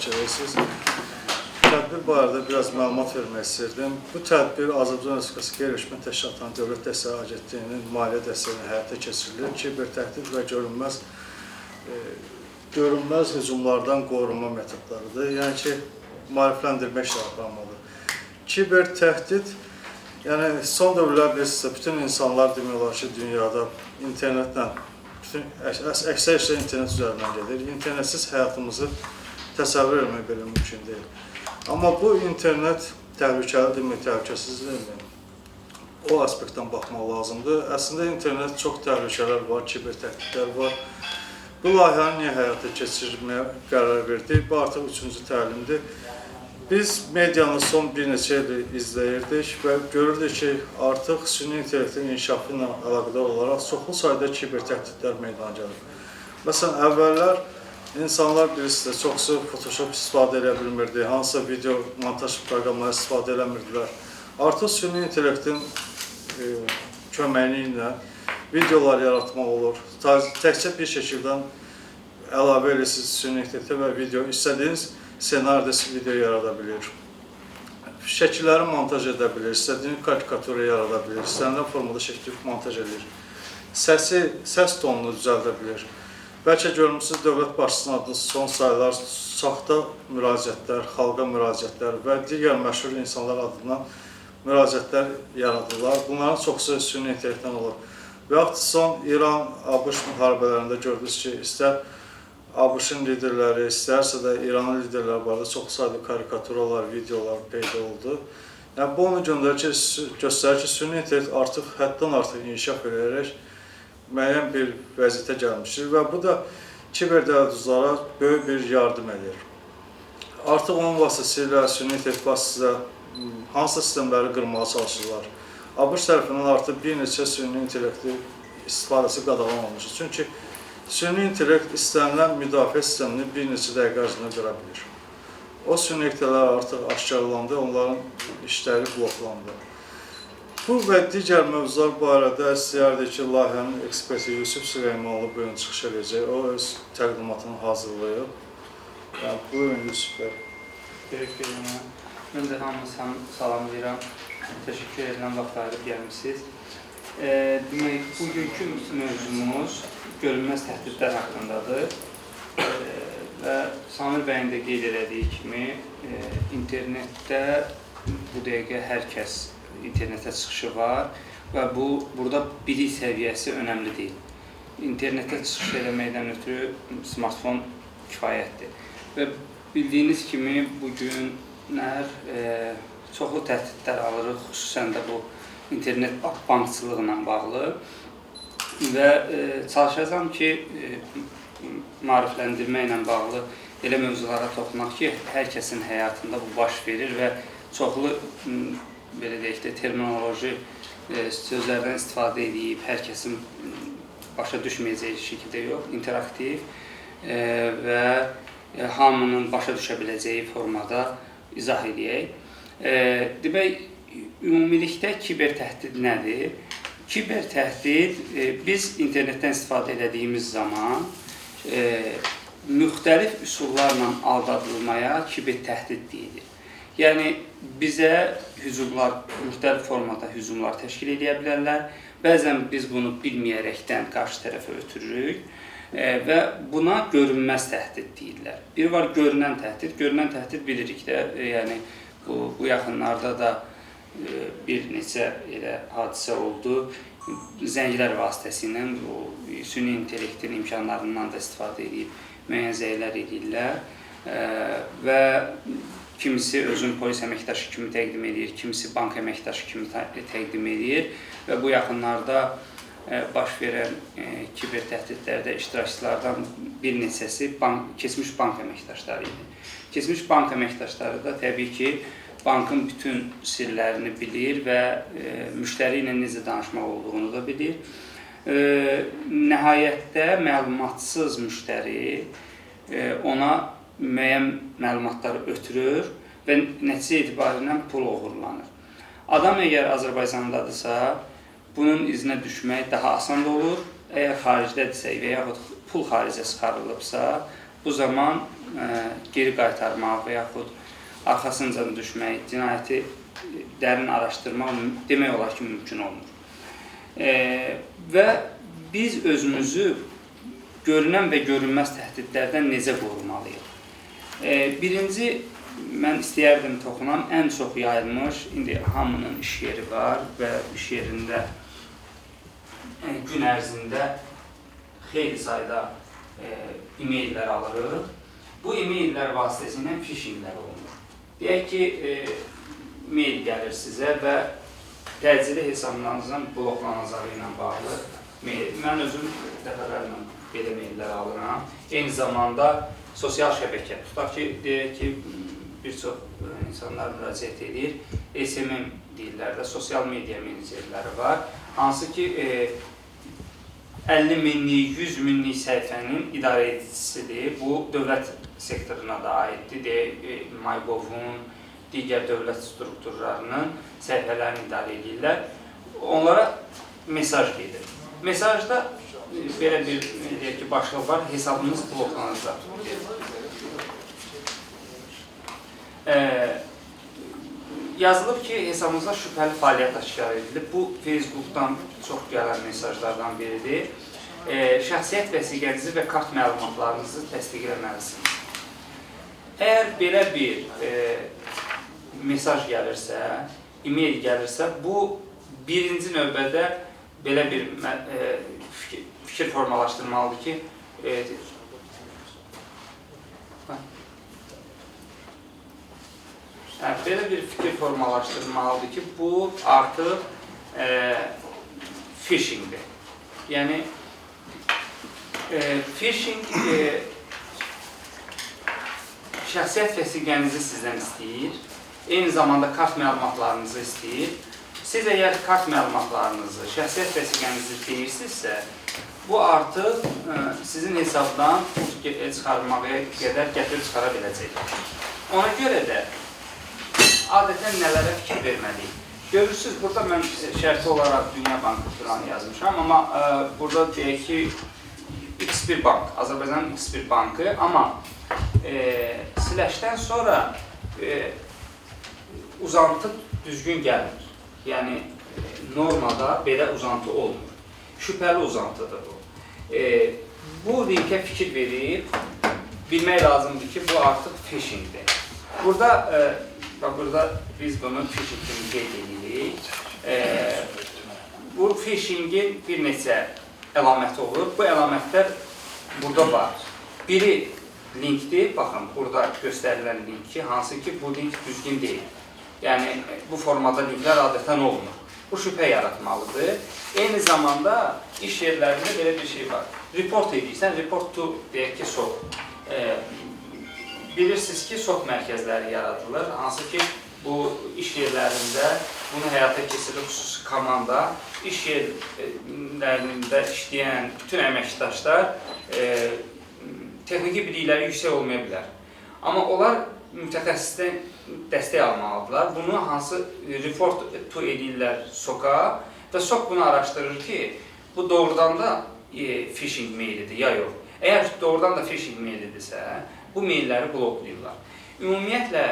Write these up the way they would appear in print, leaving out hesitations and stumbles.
çəkəcəksiniz. Tədbir barədə biraz məlumat vermək istəyirdim. Bu tədbir Azərbaycan Respublikası Qeyri-Hökumət Təşkilatlarının Dövlət Dəstəyi Agentliyinin maliyyə dəstəyi həyata keçirilir. Kiber təhdid və görünməz hücumlardan qorunma metodlarıdır. Yəni ki, maarifləndirmə işləri aparmalıdır. Kiber təhdid, yəni son dövrlər bilirsinizsə, bütün insanlar demək olar ki, dünyada internetlə, əksər işlər internet üzərindən gedir. İnternetsiz həyatımızı təsəvvür etmək belə mümkün deyil. Amma bu internet təhlükəlidirmi, təhlükəsizdirmi? O aspektdən baxmaq lazımdır. Əslində internet çox təhlükələr var, kiber təhdidlər var. Bu layihəni niyə həyata keçirməyə qərar verdik? Bu artıq 3-cü təlimdir. Biz medianı son bir neçə il izləyirdik və görürdük ki, artıq süni intellektin inkişafı ilə əlaqədar olaraq çoxlu sayda kiber təhdidlər meydana gəlir. Məsələn, əvvəllər İnsanlar bilirsiniz, çoxsu Photoshop istifadə edə bilmirdi, hansısa video montaj proqramları istifadə eləmirdilər. Artıq süni intellektin köməyi ilə videolar yaratmaq olur. Təkcə bir şəkildən əlavə edirsiniz süni intellektə və video istədiyiniz senaryoda video yarada bilir. Şəkilləri montaj edə bilir, istədiyiniz karikaturu yarada bilir, istənilən formada şəkil montaj edir. Səs tonunu düzəldə bilir. Bəlkə görmüşsünüz, dövlət başçısının adlı son sayılar, saxta müraciətlər, xalqa müraciətlər və digər məşhur insanlar adından müraciətlər yaradırlar. Bunların çoxsu süni intellektdən olur. Və yaxud son İran-ABŞ müharibələrində gördünüz ki, istər ABŞ-ın liderləri, istərsə də İranın liderləri barədə çox sayda karikaturalar, videolar peyda oldu. Yəni, bu onu göstərir ki, süni intellekt artıq həddən artıq inkişaf edərək müəyyən bir vəziyyətə gəlmişdir və bu da kiber dələduzlara böyük bir yardım edir. Artıq onun vasitəsilə, süni intellekt vasitəsilə hansısa sistemləri qırmağa çalışırlar. ABŞ tərəfindən artıq bir neçə süni intellekti istifadəsi qadağanlanmışdır. Çünki süni intellekt istənilən müdafiə sistemini bir neçə dəqiqə ərzində qıra bilir. O süni intellektlər artıq aşkarlandı, onların işləri bloklandı. Bu və digər mövzular barədə istəyərdik ki, layihənin eksperti Yusuf Süleymanlı bugün çıxış edəcək. O öz təqdimatını hazırlayıb. Yəni, buyurun Yusuf bəy. Teşekkür ederim. Mən də hamınızı salamlayıram. Teşekkür edirəm, vaxt ayırıb gəlmişsiniz. Demək, bugünkü mövzumuz görünməz təhdidlər haqqındadır. Və Samir bəyin də qeyd elədiyi kimi, internetdə bu dəqiqə hər kəs internetə çıxışı var və burada bilik səviyyəsi önəmli deyil. İnternetə çıxış eləməkdən ötürü smartfon kifayətdir. Və bildiyiniz kimi bugünlər çoxlu təhdidlər alırıq, xüsusən də bu internet bankçılığı ilə bağlı və çalışacağım ki, maarifləndirmə ilə bağlı elə mövzulara toxunaq ki, hər kəsin həyatında bu baş verir və çoxlu belə deyək də, terminoloji sözlərdən istifadə edib, hər kəsin başa düşməyəcəyi şəkildə yox, interaktiv və hamının başa düşə biləcəyi formada izah edək. Demək, ümumilikdə kiber təhdid nədir? Kiber təhdid, biz internetdən istifadə edədiyimiz zaman müxtəlif üsullarla aldadılmaya kiber təhdid deyilir. Yəni, bizə hücumlar, müxtəlif formada hücumlar təşkil edə bilərlər. Bəzən biz bunu bilməyərəkdən qarşı tərəfə ötürürük və buna görünməz təhdid deyirlər. Bir var görünən təhdid. Görünən təhdid bilirik də, yəni bu yaxınlarda da bir neçə elə hadisə oldu. Zənglər vasitəsilə süni intellektin imkanlarından da istifadə edib müəyyən zəylər edirlər və kimisi özün polis əməkdaşı kimi təqdim edir, kimisi bank əməkdaşı kimi təqdim edir və bu yaxınlarda baş verən kiber təhdidlərdə iştirakçılardan bir neçəsi keçmiş bank əməkdaşları idi. Keçmiş bank əməkdaşları da təbii ki, bankın bütün sirlərini bilir və müştəri ilə necə danışmaq olduğunu da bilir. Nəhayətdə məlumatsız müştəri ona müəyyən məlumatları ötürür və nəticə etibarilə pul oğurlanır. Adam əgər Azərbaycandadırsa, bunun izinə düşmək daha asan olur. Əgər xaricdədirsə və yaxud pul xaricə çıxarılıbsa, bu zaman geri qaytarmaq və yaxud arxasınca düşmək, cinayəti dərin araşdırmaq demək olar ki, mümkün olmur. Və biz özümüzü görünən və görünməz təhdidlərdən necə qorumalıyıq? Birinci, mən istəyərdim toxunam, ən çox yayılmış, indi hamının iş yeri var və iş yerində gün ərzində xeyli sayda e-maillər alırıq. Bu e-maillər vasitəsilə phishinglər olunur. Deyək ki, mail gəlir sizə və təcili hesablarınızdan bloklanacağı ilə bağlı mail. Mən özüm dəfələrlə belə maillər alıram. Eyni zamanda sosial şəbəkə, tutaq ki, deyək ki, bir çox insanlar müraciət edir. SMM deyirlər də, sosial media menecerləri var. Hansı ki, 50 minlik, 100 minlik səhifənin idarə edicisidir. Bu, dövlət sektoruna da aiddir. MyGov-un, digər dövlət strukturlarının səhifələrini idarə edirlər. Onlara mesaj gedir. Mesajda belə bir deyək ki, başlıq var, hesabınız bloklanacaq. Yazılıb ki, hesabınızda şübhəli fəaliyyət aşkar edilib. Bu, Facebook'dan çox gələn mesajlardan biridir. Şəxsiyyət vəsiqənizi və kart məlumatlarınızı təsdiqləməlisiniz. Əgər belə bir mesaj gəlirsə, e-mail gəlirsə, bu birinci növbədə belə bir fikir formalaşdırmalıdır ki, belə bir fikir formalaşdırmalıdır ki, bu artıq phishingdir. Yəni, phishing şəxsiyyət vəsiqənizi sizdən istəyir, eyni zamanda kart məlumatlarınızı istəyir. Siz əgər kart məlumatlarınızı, şəxsiyyət vəsiqənizi deyirsinizsə, bu artıq sizin hesabdan çıxarmağa qədər gətirib çıxara biləcək. Ona görə də adətən nələrə fikir verməliyik? Görürsünüz, burada mən şərti olaraq Dünya Bankı filan yazmışam, amma burada deyək ki, X1 bank, Azərbaycanın X1 bankı, amma siləşdən sonra uzantı düzgün gəlmir. Yəni, normada belə uzantı olmur. Şübhəli uzantıdır bu. Bu linkə fikir verib, bilmək lazımdır ki, bu artıq phishingdir. Burada biz bunu phishing kimi qeyd edirik. Bu phishingin bir neçə əlaməti olur. Bu əlamətlər burada var. Biri linkdir, baxın, burada göstərilən link ki, hansı ki, bu link düzgün deyil. Yəni, bu formada linklər adətən olmur. Bu şübhə yaratmalıdır. Eyni zamanda iş yerlərində belə bir şey var. Report edirsən, report to, deyək ki, SOC. Bilirsiniz ki, SOC mərkəzləri yaradılır. Hansı ki, bu iş yerlərində bunu həyata keçirir xüsusi komanda. İş yerlərində işləyən bütün əməkdaşlar texniki bilikləri yüksək olmaya bilər. Amma onlar mütəxəssisdən dəstək almalıdırlar. Bunu hansı report to edirlər SOC-a və SOC bunu araşdırır ki, bu doğrudan da phishing mailidir, ya yox. Əgər doğrudan da phishing mailidirsə, bu mailləri bloklayırlar. Ümumiyyətlə,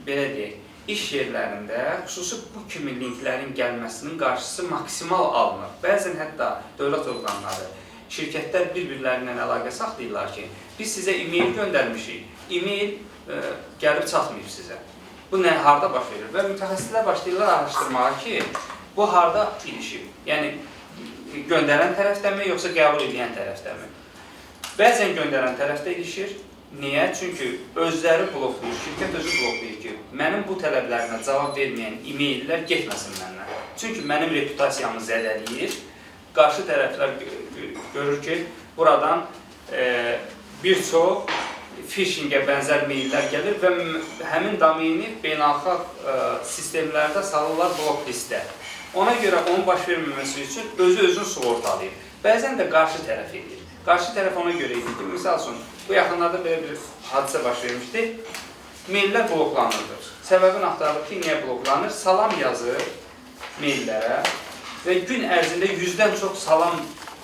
belə deyək, iş yerlərində xüsusi bu kimi linklərin gəlməsinin qarşısı maksimal alınır. Bəzən hətta dövlət orqanları, şirkətlər bir-birlərindən əlaqə saxlayırlar ki, biz sizə e-mail göndərmişik, e-mail gəlib çatmayıb sizə. Bu nə, harada baş verir? Və mütəxəssislər başlayırlar araşdırmağa ki, bu harada ilişib? Yəni, göndərən tərəfdənmi, yoxsa qəbul edən tərəfdənmi? Bəzən göndərən tərəfdə ilişir. Niyə? Çünki özləri bloklayır, şirkət özü bloklayır ki, mənim bu tələblərimə cavab verməyən e-maillər getməsin məndən. Çünki mənim reputasiyamı zədələyir. Qarşı tərəflər görür ki, buradan bir çox phishingə bənzər maillər gəlir və həmin domeni beynəlxalq sistemlərdə salırlar blok listə. Ona görə onun baş verməməsi üçün özünü sığortalayır. Bəzən də qarşı tərəf edir. Qarşı tərəf ona görə edir ki, misal üçün, bu yaxınlarda belə bir hadisə baş vermişdi, maillər bloklanırdı. Səbəbini axtarılıb ki, niyə bloklanır? Salam yazır maillərə və gün ərzində 100-dən çox salam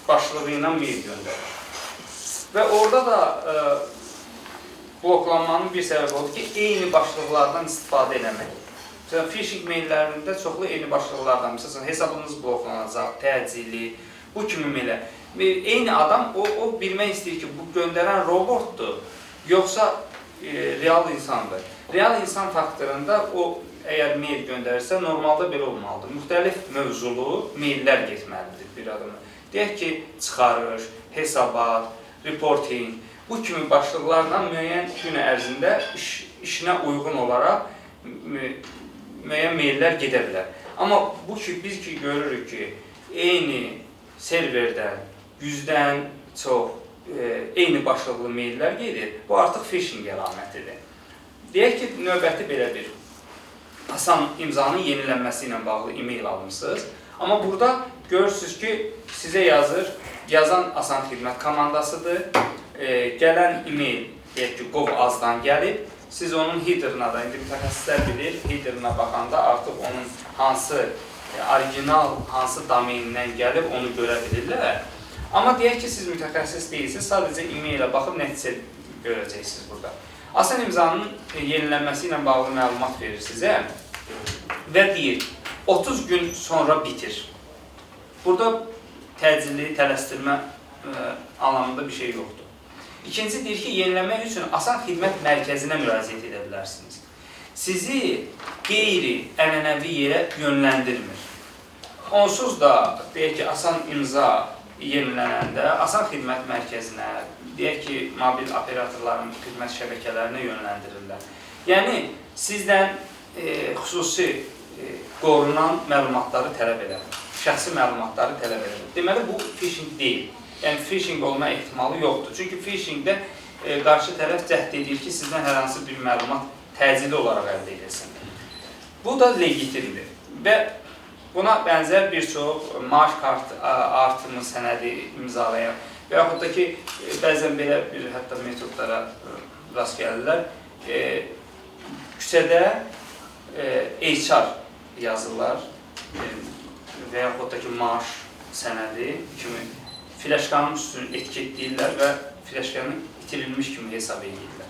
başlığı ilə mail göndərir. Və orada da bloklanmanın bir səbəbi odur ki, eyni başlıqlardan istifadə eləmək. Məsələn, phishing maillərində çoxlu eyni başlıqlardan, məsələn, hesabınız bloklanacaq, təcili, bu kimi meylə. Eyni adam, o bilmək istəyir ki, bu göndərən robotdur, yoxsa real insandır. Real insan faktorunda o, əgər mail göndərirsə, normalda belə olmalıdır. Müxtəlif mövzulu maillər getməlidir bir adama. Deyək ki, çıxarış, hesabat, reporting, bu kimi başlıqlarla müəyyən gün ərzində işinə uyğun olaraq müəyyən maillər gedə bilər. Amma bu ki, biz ki görürük ki, eyni serverdən 100-dən çox eyni başlıqlı maillər gedir, bu artıq phishing əlamətidir. Deyək ki, növbəti belə bir Asan imzanın yenilənməsi ilə bağlı e-mail almışsınız. Amma burada görürsünüz ki, sizə yazan Asan xidmət komandasıdır. Gələn e-mail, deyək ki, gov.az-dan gəlib. Siz onun headerına da, indi mütəxəssislər bilir, headerına baxanda artıq onun hansı orijinal, hansı domenindən gəlib, onu görə bilirlər. Amma deyək ki, siz mütəxəssis deyilsiniz, sadəcə e-mailə baxıb nəticə görəcəksiniz burada. Asan imzanın yenilənməsi ilə bağlı məlumat verir sizə və deyir, 30 gün sonra bitir. Burada təcili, tələsdirmə anlamında bir şey yoxdur. İkinci deyir ki, yenilənmək üçün Asan xidmət mərkəzinə müraciət edə bilərsiniz. Sizi qeyri-ənənəvi yerə yönləndirmir. Onsuz da, deyək ki, Asan imza yenilənəndə Asan xidmət mərkəzinə, deyək ki, mobil operatorların xidmət şəbəkələrinə yönləndirirlər. Yəni, sizdən xüsusi qorunan məlumatları tələb edir, şəxsi məlumatları tələb edir. Deməli, bu phishing deyil. Yəni, phishing olma ehtimalı yoxdur. Çünki phishingdə qarşı tərəf cəhd edir ki, sizdən hər hansı bir məlumat təcili olaraq əldə edilsin. Bu da legitimdir və buna bənzər bir çox maaş artımı sənədi imzalayan və yaxud da ki, bəzən belə bir hətta metodlara rast gəlirlər. Küçədə HR yazırlar və yaxud da ki, maaş sənədi kimi fləşkanın üstünü etiketləyirlər və fləşkanı itirilmiş kimi hesab edirlər.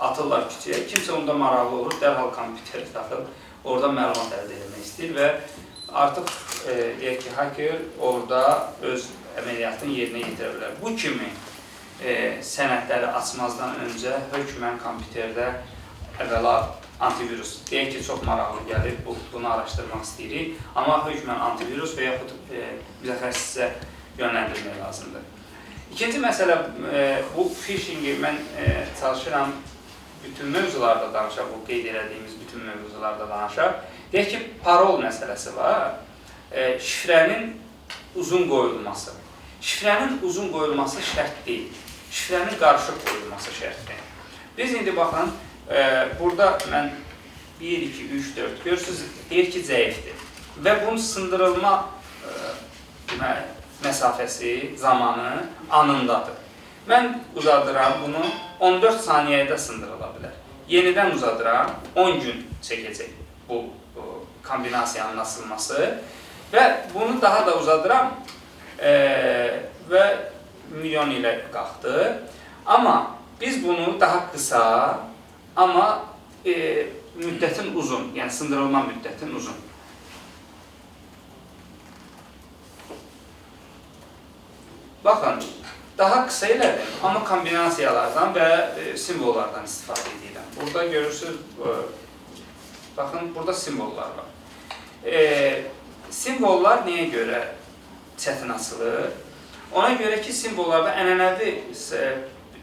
Atırlar küçəyə, kimsə onda maraqlı olur, dərhal kompüteri taxıl, orada məlumat əldə etmək istəyir və artıq deyək ki, hacker orada öz əməliyyatını yerinə yetirə bilər. Bu kimi sənədləri açmazdan öncə hökmən kompüterdə əvvəla antivirus, deyək ki, çox maraqlı gəlir, bunu araşdırmaq istəyirik, amma hökmən antivirus və yaxud mütəxəssisə yönləndirmək lazımdır. İkinci məsələ, bu phishingi mən çalışıram bütün mövzularda danışaq, bu qeyd elədiyimiz bütün mövzularda danışaq. Deyək ki, parol məsələsi var, şifrənin uzun qoyulması. Şifrənin uzun qoyulması şərt deyil, şifrənin qarışıq qoyulması şərtdir. Biz indi baxın, burada mən 1, 2, 3, 4 görürsünüz, deyir ki, zəifdir və bunun sındırılma məsafəsi, zamanı anındadır. Mən uzadıram bunu, 14 saniyədə sındırıla bilər. Yenidən uzadıram, 10 gün çəkəcək bu kombinasiyanın asılması və bunu daha da uzadıram və milyon ilə qalxdı. Amma biz bunu daha qısa, amma müddətin uzun, yəni sındırılma müddətin uzun. Baxın, daha qısa elədim, amma kombinasiyalardan və simvollardan istifadə edirəm. Burada görürsünüz, baxın, burada simvollar var. Simvollar nəyə görə çətin açılır? Ona görə ki, simvollarda, ənənəvi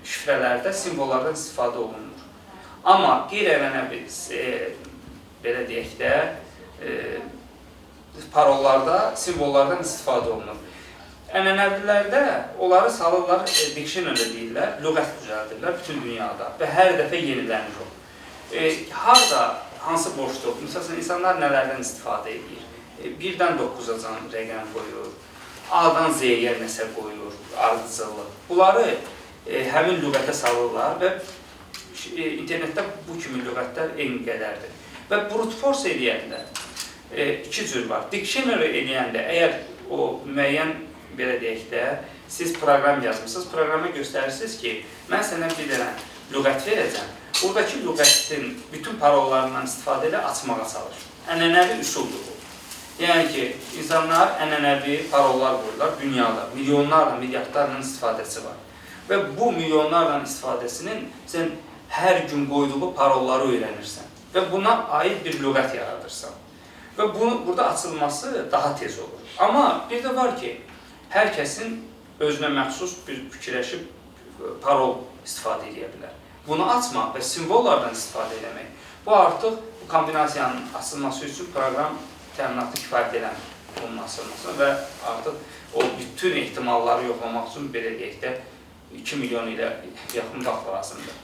şifrələrdə simvollardan istifadə olunur. Amma qeyri-ənənəvi, belə deyək də, parollarda simvollardan istifadə olunur. Ənənəvilərdə onları salırlar, dictionary deyirlər, lüğət düzəldirlər bütün dünyada və hər dəfə yenilənir o. Harada, hansı boşluq, məsələn, insanlar nələrdən istifadə edir? 1-dən 9-a rəqəm qoyur, A-dan Z-yə nəsə qoyur, ardıcıllıq. Bunları həmin lüğətə salırlar və internetdə bu kimi lüğətlər eyni qədərdir. Və brute force eləyəndə iki cür var. Dictionary eləyəndə, əgər o müəyyən, belə deyək də, siz proqram yazmışsınız, proqrama göstərirsiniz ki, mən sənə bilirəm, lüğət verəcəm. Buradakı lüğətin bütün parollarından istifadə ilə açmağa çalış. Ənənəvi üsuldur bu. Yəni ki, insanlar ənənəvi parollar qoyurlar dünyada. Milyonlarla, milyardlarla istifadəsi var. Və bu milyonlarla istifadəsinin sən hər gün qoyduğu parolları öyrənirsən. Və buna aid bir lüğət yaradırsan. Və burada açılması daha tez olur. Amma bir də var ki, hər kəsin özünə məxsus bir fikirləşib parol istifadə edə bilər. Bunu açmaq və simvollardan istifadə etmək, bu artıq bu kombinasiyanın açılması üçün proqram təminatı kifayət eləmir bunun açılmasına və artıq o bütün ehtimalları yoxlamaq üçün belə deyək də 2 milyon ilə yaxın vaxt lazımdır.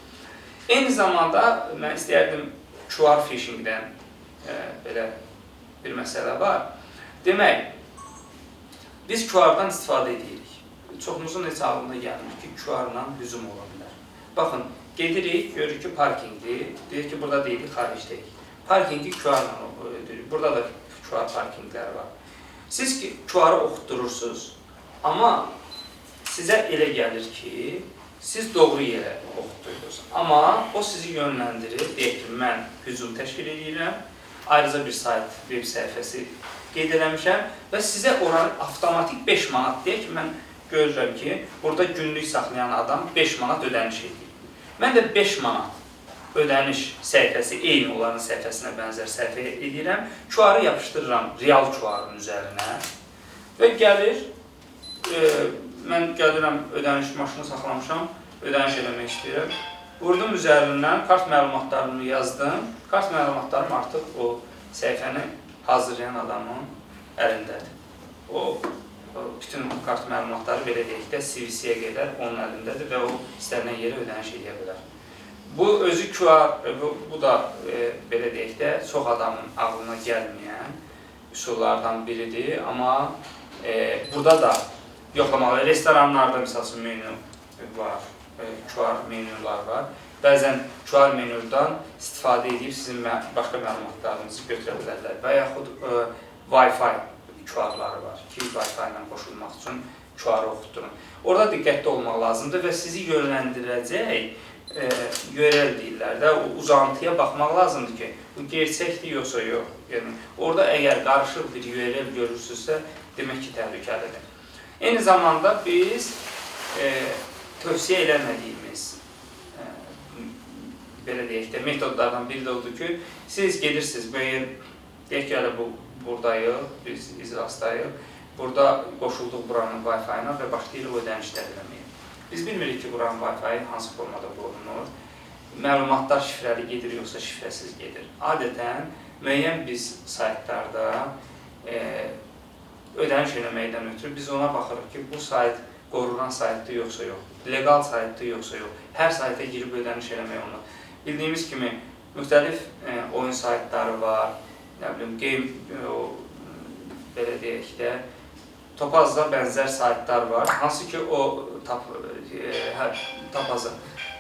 Eyni zamanda mən istəyərdim QR phishingdən belə bir məsələ var. Demək, biz QR-dan istifadə edirik. Çoxumuzun heç ağlına gəlmir ki, QR-la hücum ola bilər. Baxın, gedirik, görürük ki, parkingdir. Deyir ki, burada deyilik, xaricdəyik. Parkingi QR-la ödürük. Burada da QR parkingləri var. Siz ki, QR-ı oxutdurursunuz, amma sizə elə gəlir ki, siz doğru yerə oxutdurursunuz. Amma o sizi yönləndirir. Deyək ki, mən hücum təşkil edirəm, ayrıca bir sayt, web səhifəsi qeyd eləmişəm və sizə oranı avtomatik 5 manat deyək ki, mən görürəm ki, burada günlük saxlayan adam 5 manat ödəniş edir. Mən də 5 manat ödəniş səhifəsi eyni onların səhifəsinə bənzər səhifə edirəm. QR-ı yapışdırıram real QR-ın üzərinə və gəlir, mən gəlirəm ödəniş maşını saxlamışam, ödəniş eləmək istəyirəm. Vurdum üzərindən, kart məlumatlarını yazdım. Kart məlumatlarım artıq o səhifəni hazırlayan adamın əlindədir. O bütün kart məlumatları belə deyək də CVC-yə qədər onun əlindədir və o istənilən yerə ödəniş edə bilər. Bu özü QR, bu da belə deyək də çox adamın ağlına gəlməyən üsullardan biridir. Amma burada da yoxlamalı, restoranlarda misal üçün menü var, QR menyular var. Bəzən QR menyudan istifadə edib sizin başqa məlumatlarınızı götürə bilərlər və yaxud Wi-Fi QR-ları var ki, Wi-Fi ilə qoşulmaq üçün QR-ı oxutdurun. Orada diqqətli olmaq lazımdır və sizi yönləndirəcək yörəl deyirlər də, uzantıya baxmaq lazımdır ki, bu gerçəkdir yoxsa yox. Yəni, orada əgər qarışıq bir yörəl görürsünüzsə, demək ki, təhlükəlidir. Eyni zamanda biz tövsiyə eləmədiyimiz belə deyək də, metodlardan biri də odur ki, siz gedirsiniz, deyək ki, buradayıq, biz iclasdayıq, burada qoşulduq buranın Wi-Fi-na və başlayırıq ödənişlər eləməyə. Biz bilmirik ki, buranın Wi-Fi hansı formada qorunur, məlumatlar şifrəli gedir, yoxsa şifrəsiz gedir. Adətən, müəyyən biz saytlarda ödəniş eləməkdən ötürü biz ona baxırıq ki, bu sayt qorunan saytdır yoxsa yox, legal saytdır yoxsa yox, hər sayta girib ödəniş eləmək olur. Bildiyimiz kimi, müxtəlif oyun saytları var, belə deyək də, topazda bənzər saytlar var, hansı ki o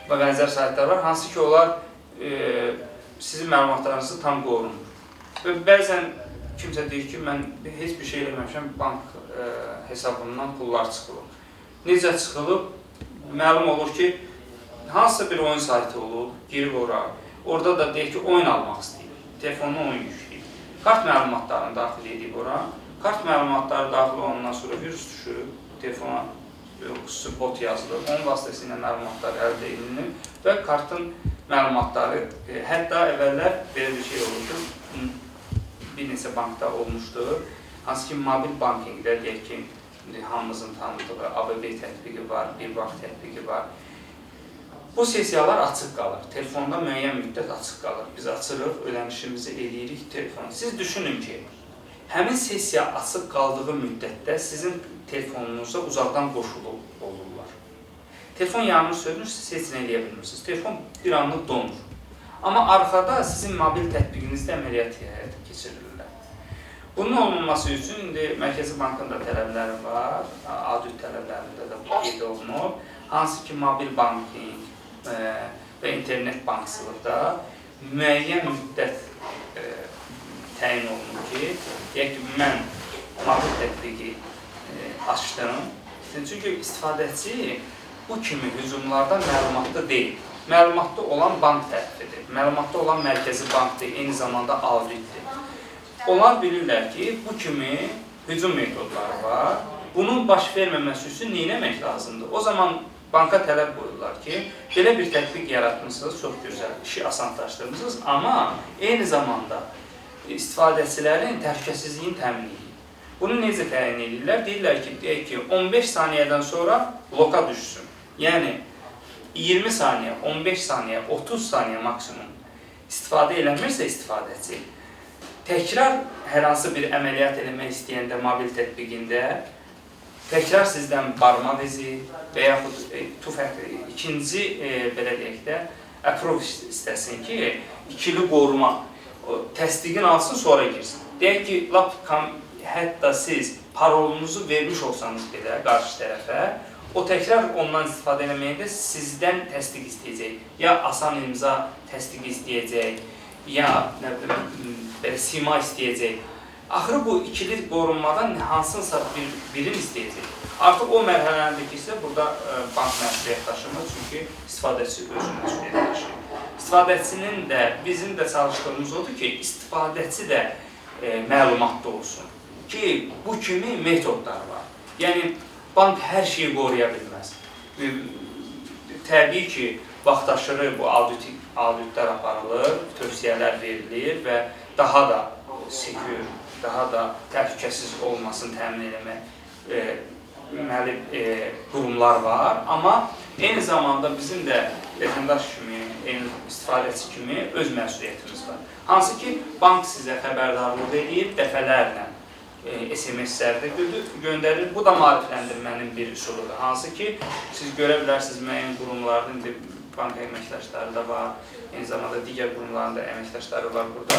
bənzər saytlar var, hansı ki onlar sizin məlumatlarınızı tam qorunur. Və bəzən kimsə deyir ki, mən heç bir şey eləməmişəm, bank hesabından pullar çıxılıb. Necə çıxılıb? Məlum olur ki, hansısa bir oyun saytı olub, girib ora. Orada da deyək ki, oyun almaq istəyir, telefonuna oyun yükləyir. Kart məlumatlarını daxil edib ora. Kart məlumatları daxil olandan sonra virus düşür, telefona xüsusi bot yazılır, onun vasitəsilə məlumatlar əldə edilir və kartın məlumatları, hətta əvvəllər belə bir şey olurdu, bir neçə bankda olmuşdur, hansı ki, mobil bankingdə deyək ki, hamımızın tanıdığı ABB tətbiqi var, bir vaxt tətbiqi var. Bu sessiyalar açıq qalır, telefonda müəyyən müddət açıq qalır. Biz açırıq, ödənişimizi edirik telefonu. Siz düşünün ki, həmin sessiya açıq qaldığı müddətdə sizin telefonunuza uzaqdan qoşulub olurlar. Telefon yanını sönür, siz heç nə eləyə bilmirsiniz. Telefon bir anlıq donur. Amma arxada sizin mobil tətbiqinizdə əməliyyat həyata keçirirlər. Bunun olmaması üçün indi Mərkəzi Bankın da tələbləri var, adüd tələblərində də bu qeyd olunur. Hansı ki, mobil banking və internet bankçılıqda müəyyən müddət təyin olunur ki, deyək ki, mən mobil tətbiqi açdım. Çünki istifadəçi bu kimi hücumlardan məlumatda deyil. məlumatda olan bank tərəfidir. Məlumatda olan mərkəzi bankdır, eyni zamanda auditdir. Onlar bilirlər ki, bu kimi hücum metodları var. Bunun baş verməməsi üçün nə etmək lazımdır? O zaman banka tələb qoyurlar ki, belə bir tətbiq yaratmışsınız, çox gözəl, işi asanlaşdırmışsınız, amma eyni zamanda istifadəçilərin təhlükəsizliyini təmin edir. Bunu necə təyin edirlər? Deyirlər ki, deyək ki, 15 saniyədən sonra bloka düşsün. Yəni, 20 saniyə, 15 saniyə, 30 saniyə maksimum istifadə eləmirsə istifadəçi, təkrar hər hansı bir əməliyyat eləmək istəyəndə mobil tətbiqində təkrar sizdən barmaq izi və yaxud ikinci, belə deyək də, approve istəsin ki, ikili qoruma təsdiqini alsın, sonra girsin. Deyək ki, hətta siz parolunuzu vermiş olsanız belə qarşı tərəfə, o təkrar ondan istifadə eləməyəndə sizdən təsdiq istəyəcək. Ya asan imza təsdiq istəyəcək, ya sima istəyəcək. Axırı bu ikili qorunmadan hansınsa birini istəyəcək. Artıq o mərhələndir ki, burada bank məsuliyyət daşımır, çünki istifadəçi özü məsuliyyət daşıyır. İstifadəçinin də, bizim də çalışdığımız odur ki, istifadəçi də məlumatda olsun ki, bu kimi metodlar var. Yəni, bank hər şeyi qoruya bilməz. Təbii ki, vaxtaşırı bu auditlər aparılır, tövsiyələr verilir və daha da secure, daha da təhlükəsiz olmasını təmin eləmək qurumlar var. Amma eyni zamanda bizim də vətəndaş kimi, istifadəçi kimi öz məsuliyyətimiz var. Hansı ki, bank sizə xəbərdarlıq edib, dəfələrlə SMS-lərdə göndərir. Bu da maarifləndirmənin bir üsuludur. Hansı ki, siz görə bilərsiniz, müəyyən qurumlarda, indi bank əməkdaşları da var, eyni zamanda digər qurumların da əməkdaşları var burada.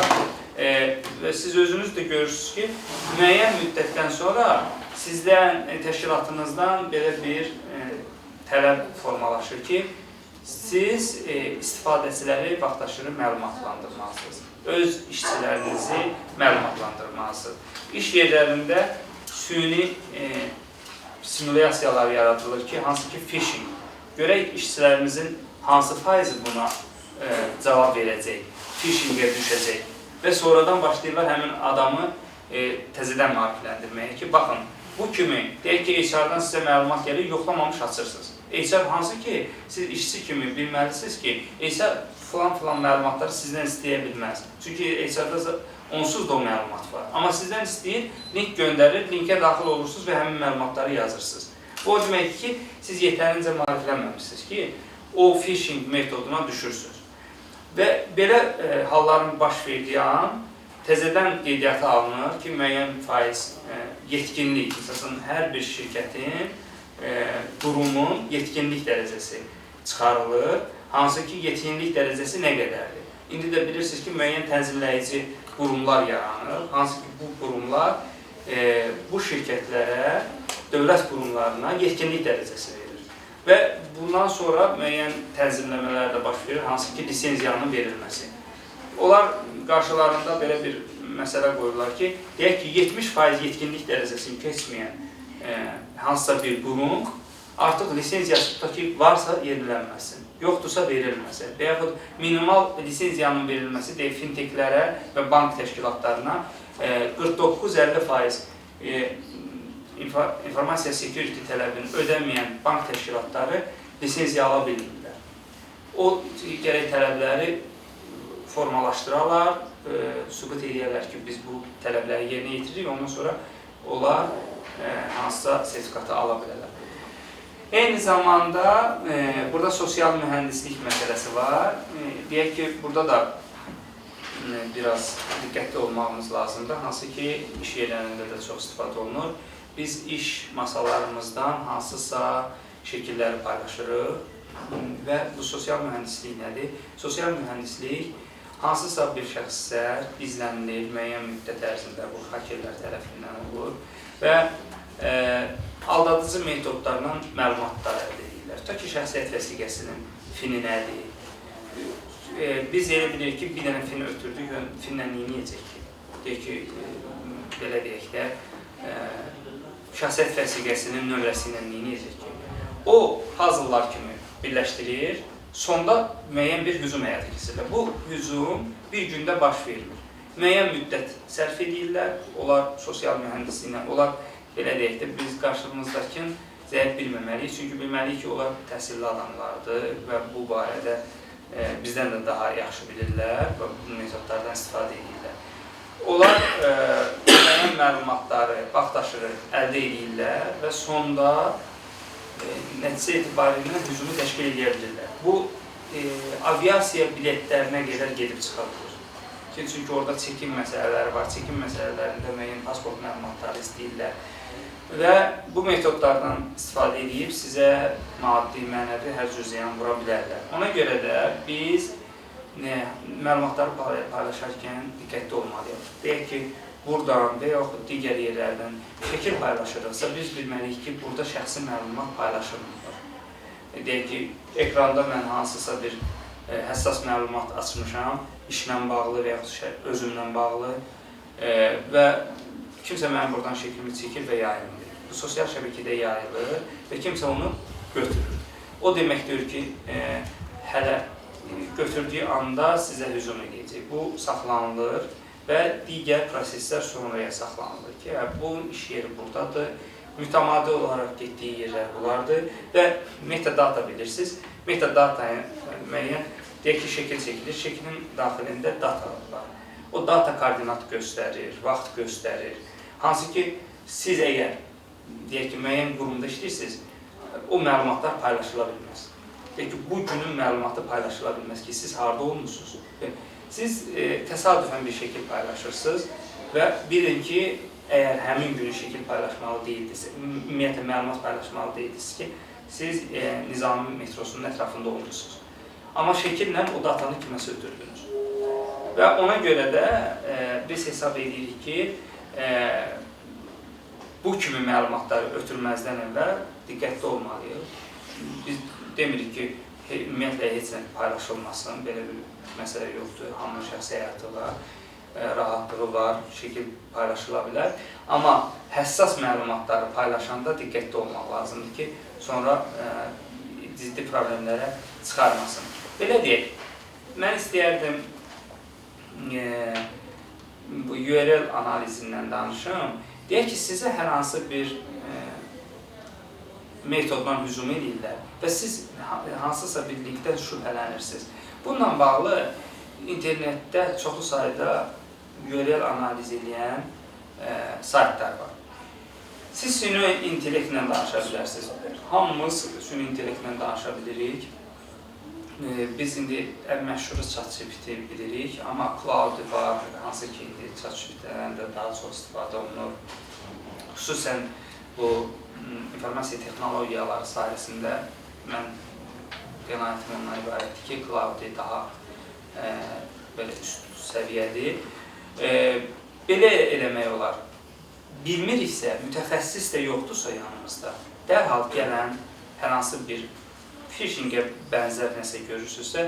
Və siz özünüz də görürsünüz ki, müəyyən müddətdən sonra sizdən, təşkilatınızdan belə bir tələb formalaşır ki, siz istifadəçiləri vaxtaşırı məlumatlandırmalısınız. Öz işçilərinizi məlumatlandırmalısınız. İş yerlərində süni simulyasiyalar yaradılır ki, hansı ki phishing. Görək işçilərimizin hansı faizi buna cavab verəcək, phishingə düşəcək və sonradan başlayırlar həmin adamı təzədən maarifləndirməyə ki, baxın, bu kimi, deyək ki, HR-dan sizə məlumat gəlir, yoxlamamış açırsınız. HR hansı ki, siz işçi kimi bilməlisiniz ki, HR filan məlumatları sizdən istəyə bilməz. Çünki HR-da onsuz da o məlumat var. Amma sizdən istəyir, link göndərir, linkə daxil olursunuz və həmin məlumatları yazırsınız. Bu o demək ki, siz yetərincə maariflənməmişsiniz ki, o phishing metoduna düşürsünüz. Və belə halların baş verdiyi an təzədən qeydiyyata alınır ki, müəyyən faiz yetkinlik, məsələn, hər bir şirkətin, qurumun yetkinlik dərəcəsi çıxarılır. Hansı ki, yetkinlik dərəcəsi nə qədərdir? İndi də bilirsiniz ki, müəyyən tənzimləyici qurumlar yaranır. Hansı ki, bu qurumlar bu şirkətlərə, dövlət qurumlarına yetkinlik dərəcəsi verir. Və bundan sonra müəyyən tənzimləmələr də baş verir, hansı ki, lisenziyanın verilməsi. Onlar qarşılarında belə bir məsələ qoyurlar ki, deyək ki, 70% yetkinlik dərəcəsini keçməyən hansısa bir qurum artıq lisenziyası varsa yenilənməsin, yoxdursa verilməsin. Və yaxud minimal lisenziyanın verilməsi deyək fintechlərə və bank təşkilatlarına 49-50% informasiya security tələbini ödəməyən bank təşkilatları lisenziya ala bilmirlər. O gərək tələbləri formalaşdırarlar, sübut edirlər ki, biz bu tələbləri yerinə yetiririk, ondan sonra onlar hansısa sertifikatı ala bilərlər. Eyni zamanda burada sosial mühəndislik məsələsi var. Deyək ki, burada da biraz diqqətli olmağımız lazımdır. Hansı ki, iş yerlərində də çox istifadə olunur. Biz iş masalarımızdan hansısa şəkilləri paylaşırıq və bu sosial mühəndislik nədir? Sosial mühəndislik hansısa bir şəxslər izlənilir, müəyyən müddət ərzində bu hakerlər tərəfindən olur və aldadıcı metodlarla məlumatlar əldə edirlər. Ta ki, şəxsiyyət vəsiqəsinin fini nədir? Biz elə bilirik ki, bir dənə fini ötürdük, finlə neyəcək ki? Deyək ki, belə deyək də, şəxsiyyət vəsiqəsinin nömrəsi ilə neyəcək ki? O, puzzle'lar kimi birləşdirir, sonda müəyyən bir hücum həyata keçirirlər. Bu hücum bir gündə baş vermir. Müəyyən müddət sərf edirlər, onlar sosial mühəndisliklə, onlar belə deyək də, biz qarşımızdakı zəif bilməməliyik, çünki bilməliyik ki, onlar təhsilli adamlardır və bu barədə bizdən də daha yaxşı bilirlər və bu metodlardan istifadə edirlər. Onlar müəyyən məlumatları, vaxtaşırı əldə edirlər və sonda nəticə etibarilə hücumu təşkil edə bilirlər. Bu, aviasiya biletlərinə qədər gedib çıxardır. Çünki orada çekim məsələləri var, çekim məsələlərində müəyyən pasport məlumatları istəyirlər. Və bu metodlardan istifadə edib sizə maddi, mənəvi hər cür ziyan vura bilərlər. Ona görə də biz məlumatları paylaşarkən diqqətli olmalıyıq. Deyək ki, buradan və yaxud digər yerlərdən şəkil paylaşırıqsa, biz bilməliyik ki, burada şəxsi məlumat paylaşılmır. Deyək ki, ekranda mən hansısa bir həssas məlumat açmışam, işlə bağlı və yaxud özümlə bağlı və kimsə mənim buradan şəklimi çəkir və yayılır. Bu sosial şəbəkədə yayılır və kimsə onu götürür. O deməkdir ki, hələ götürdüyü anda sizə hücum edəcək. Bu saxlanılır və digər proseslər sonraya saxlanılır ki, bu iş yeri buradadır, mütəmadi olaraq getdiyi yerlər bunlardır və metadata bilirsiniz. Metadataya müəyyən, deyək ki, şəkil çəkilir, şəklin daxilində data var. O data koordinat göstərir, vaxt göstərir. Hansı ki, siz əgər, deyək ki, müəyyən qurumda işləyirsiniz, o məlumatlar paylaşıla bilməz. Deyək ki, bu günün məlumatı paylaşıla bilməz ki, siz harada olmuşsunuz. Siz təsadüfən bir şəkil paylaşırsınız və bilin ki, əgər həmin günün şəkil paylaşmalı deyildiniz, ümumiyyətlə məlumat paylaşmalı deyildiniz ki, siz Nizami metrosunun ətrafında olmuşsunuz. Amma şəkillə o datanı kiməsə ötürdünüz. Və ona görə də biz hesab edirik ki, bu kimi məlumatları ötürməzdən əvvəl diqqətli olmalıyıq. Biz demirik ki, ümumiyyətlə heç nə paylaşılmasın, belə bir məsələ yoxdur. Hamının şəxsi həyatı var, rahatlığı var, şəkil paylaşıla bilər. Amma həssas məlumatları paylaşanda diqqətli olmaq lazımdır ki, sonra ciddi problemlərə çıxarmasın. Belə deyək, mən istəyərdim bu URL analizindən danışım. Deyək ki, sizə hər hansı bir metoddan hücum edirlər və siz hansısa bir linkdən şübhələnirsiniz. Bununla bağlı internetdə çoxlu sayda URL analiz edən saytlar var. Siz süni intellektlə danışa bilərsiniz. Hamımız süni intellektlə danışa bilirik. Biz indi ən məşhur ChatGPT bilirik, amma Cloud var, hansı ki, indi ChatGPT-dən də daha çox istifadə olunur. Xüsusən bu informasiya texnologiyaları sayəsində mən qənaətim ondan ibarətdir ki, Cloud daha belə üst səviyyədir. Belə eləmək olar. Bilmiriksə, mütəxəssis də yoxdursa yanımızda, dərhal gələn hər hansı bir phishingə bənzər nəsə görürsünüzsə,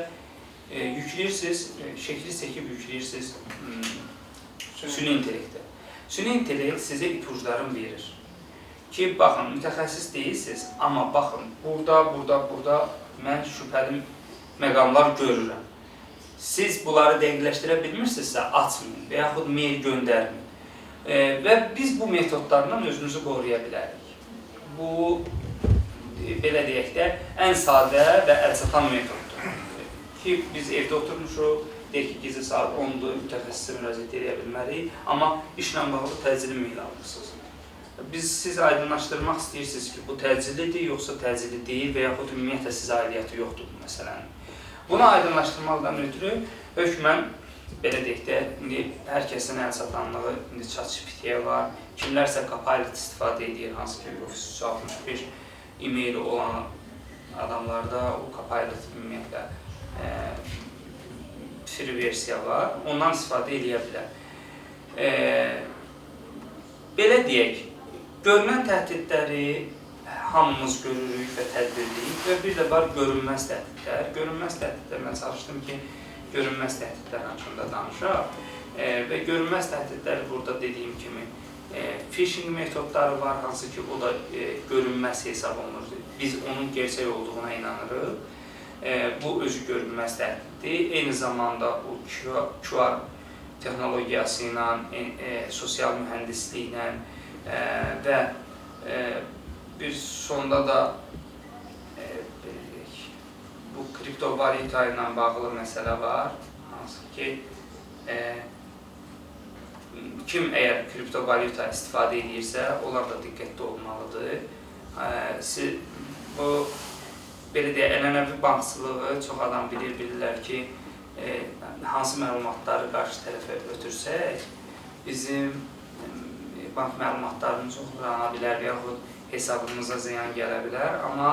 yükləyirsiniz, şəkli çəkib yükləyirsiniz süni intellektə. Süni intellekt sizə ipuclarını verir ki, baxın, mütəxəssis deyilsiniz, amma baxın, burada mən şübhəli məqamlar görürəm. Siz bunları dəqiqləşdirə bilmirsinizsə, açmayın və yaxud mail göndərməyin. Və biz bu metodlarla özümüzü qoruya bilərik. Bu, belə deyək də, ən sadə və əlçatan metoddur. Ki, biz evdə oturmuşuq, deyək ki, gecə saat 10-dur, mütəxəssisə müraciət edə bilməliyik, amma işlə bağlı təcili mail almışsınız. Siz aydınlaşdırmaq istəyirsiniz ki, bu təcilidir, yoxsa təcili deyil və yaxud ümumiyyətlə sizə aidiyyatı yoxdur bu məsələnin. Bunu aydınlaşdırmaqdan ötürü hökmən, belə deyək də, indi hər kəsin əl çatanlığı, indi ChatGPT-yə var, kimlərsə Copilot istifadə edir, hansı ki, Office 365 e-maili olan adamlarda o Copilot ümumiyyətlə free versiya var, ondan istifadə edə bilər. Belə deyək, görünən təhdidləri hamımız görürük və tədbirliyik və bir də var görünməz təhdidlər. Görünməz təhdidlər, mən çalışdım ki, görünməz təhdidlər haqqında danışaq və görünməz təhdidlər burada dediyim kimi phishing metodları var, hansı ki, o da görünməz hesab olunur. Biz onun gerçək olduğuna inanırıq bu özü görünməz təhdiddir. Eyni zamanda o QR texnologiyası ilə, sosial mühəndisliklə və bir sonda da bu kriptovalyuta ilə bağlı məsələ var. Hansı ki, kim əgər kriptovalyuta istifadə edirsə, onlar da diqqətli olmalıdır. Bu, belə deyək, ənənəvi bankçılığı çox adam bilirlər ki, hansı məlumatları qarşı tərəfə ötürsək, bizim bank məlumatlarımız oxurana bilər, yaxud hesabımıza ziyan gələ bilər. Amma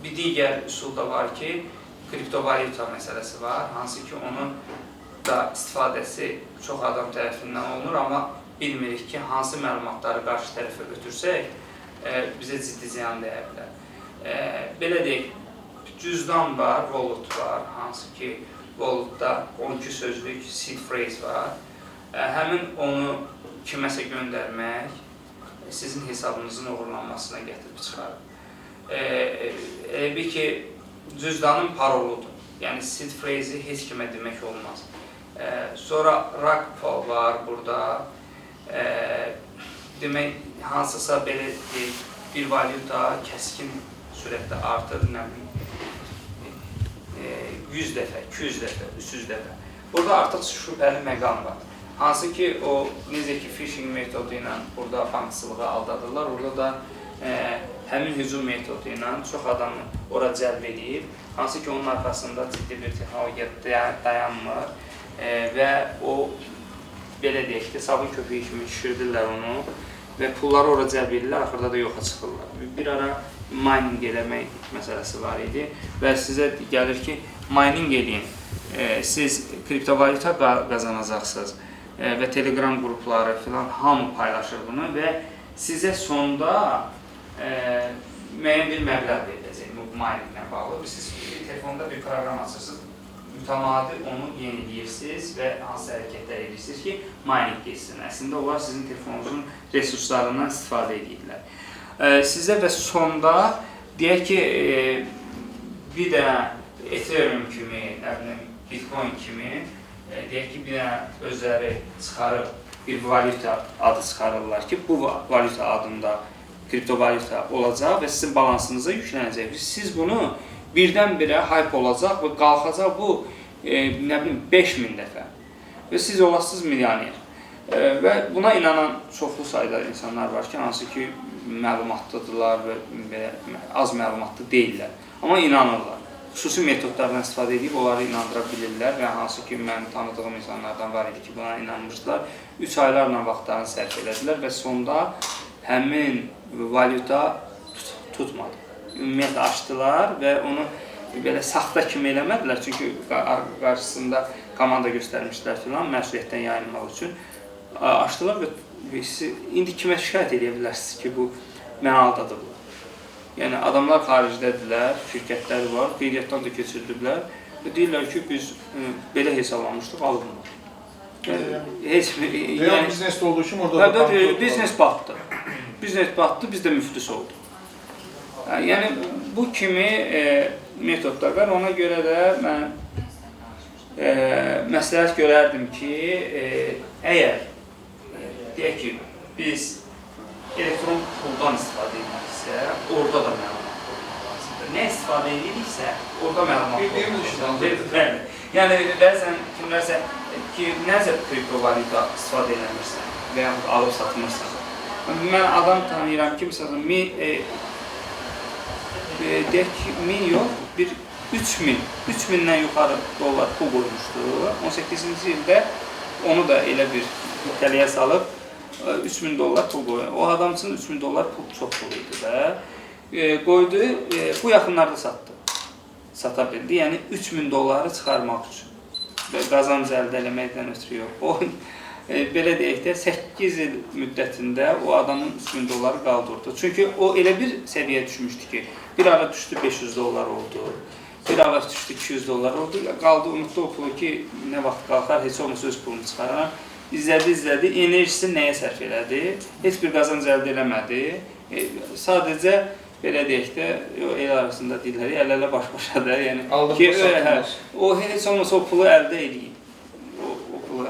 bir digər üsul da var ki, kriptovalyuta məsələsi var, hansı ki, onun da istifadəsi çox adam tərəfindən olunur, amma bilmirik ki, hansı məlumatları qarşı tərəfə ötürsək, bizə ciddi ziyan dəyə bilər. Belə deyək, cüzdan var, wallet var, hansı ki, walletda 12 sözlük seed phrase var. Həmin onu kiməsə göndərmək sizin hesabınızın uğurlanmasına gətirib çıxarır. Bir ki, cüzdanın paroludur. Yəni, seed phrase'i heç kimə demək olmaz. Sonra rug pull var burada. Demək, hansısa belə deyək, bir valyuta kəskin sürətdə artır, 100 dəfə, 200 dəfə, 300 dəfə. Burada artıq şübhəli məqam var. Hansı ki, o necə ki, phishing metodu ilə burada bankçılığı aldadırlar, orada da həmin hücum metodu ilə çox adamı ora cəlb edib, hansı ki, onun arxasında ciddi bir texnologiya dayanmır və o, belə deyək ki, sabun köpüyü kimi şişirdirlər onu və pulları ora cəlb edirlər, axırda da yoxa çıxırlar. Bir ara mining eləmək məsələsi var idi və sizə gəlir ki, mining eləyin, siz kriptovalyuta qazanacaqsınız və Telegram qrupları filan hamı paylaşır bunu və sizə sonda müəyyən bir məbləğ veriləcək bu mininglə bağlı. Siz telefonda bir proqram açırsınız, mütəmadi onu yeniləyirsiniz və hansı hərəkətlər edirsiniz ki, mining geçsin. Əslində, onlar sizin telefonunuzun resurslarından istifadə edirlər. Sizə və sonda deyək ki, bir dənə Ethereum kimi, Bitcoin kimi, deyək ki, bir dənə özləri çıxarıb bir valyuta adı çıxarırlar ki, bu valyuta adında kriptovalyuta olacaq və sizin balansınıza yüklənəcək. Siz bunu birdən-birə hype olacaq və qalxacaq bu, nə bilim, 5000 dəfə və siz olasınız milyoner. Və buna inanan çoxlu sayda insanlar var ki, hansı ki, məlumatlıdırlar və az məlumatlı deyirlər, amma inanırlar. Xüsusi metodlardan istifadə edib onları inandıra bilirlər və hansı ki, mən tanıdığım insanlardan var idi ki, buna inanmışdılar. 3 aylarla vaxtlarını sərf elədilər və sonda həmin valyuta tutmadı. Ümumiyyətlə açdılar və onu belə saxta kimi eləmədilər, çünki qarşısında komanda göstərmişlər filan, məsuliyyətdən yayınmaq üçün açdılar və indi kimə şikayət edə bilərsiniz ki, bu mənə aldadıblar. Yəni, adamlar xaricdədirlər, şirkətləri var, qeydiyyatdan da keçirdiblər və deyirlər ki, biz belə hesablamışdıq, alınmır. Yəni, biznesdə olduğu kimi orada da... Biznes batdı. Biznes batdı, biz də müflis olduq. Yəni, bu kimi metodlar var. Ona görə də mən məsləhət görərdim ki, əgər deyək ki, biz elektron puldan istifadə edilirsə, orada da məlumat olmalıdır. Nə istifadə ediriksə, orada məlumat olmalıdır. Yəni, bəzən kimlərsə ki, necə kriptovalyuta istifadə edilmirsən və yaxud alıb satmırsan. Mən adam tanıyıram ki, məsələn, deyək ki, 1000 yox, bir 3000-dən yuxarı dollar pul qoymuşdu. 18-ci ildə onu da elə bir tələyə salıb 3000 dollar pul qoydu. O adam üçün 3000 dollar pul çox pul idi və qoydu, bu yaxınlarda satdı. Sata bildi, yəni 3000 dolları çıxarmaq üçün və qazanc əldə eləməkdən ötürü yox. O, belə deyək də, 8 il müddətində o adamın 3000 dolları qaldırdı. Çünki o elə bir səviyyə düşmüşdü ki, bir ara düşdü 500 dollar oldu, bir ara düşdü 200 dollar oldu, qaldı, unutdu o pulu ki, nə vaxt qalxar, heç olmasa öz pulunu çıxarar. İzlədi, enerjisini nəyə sərf elədi, heç bir qazanc əldə eləmədi. Sadəcə belə deyək də, el arasında deyirlər, əl-ələ baş-başa da, yəni Aldırma satılmaz. o heç olmasa o pulu əldə edeyim. O pulu,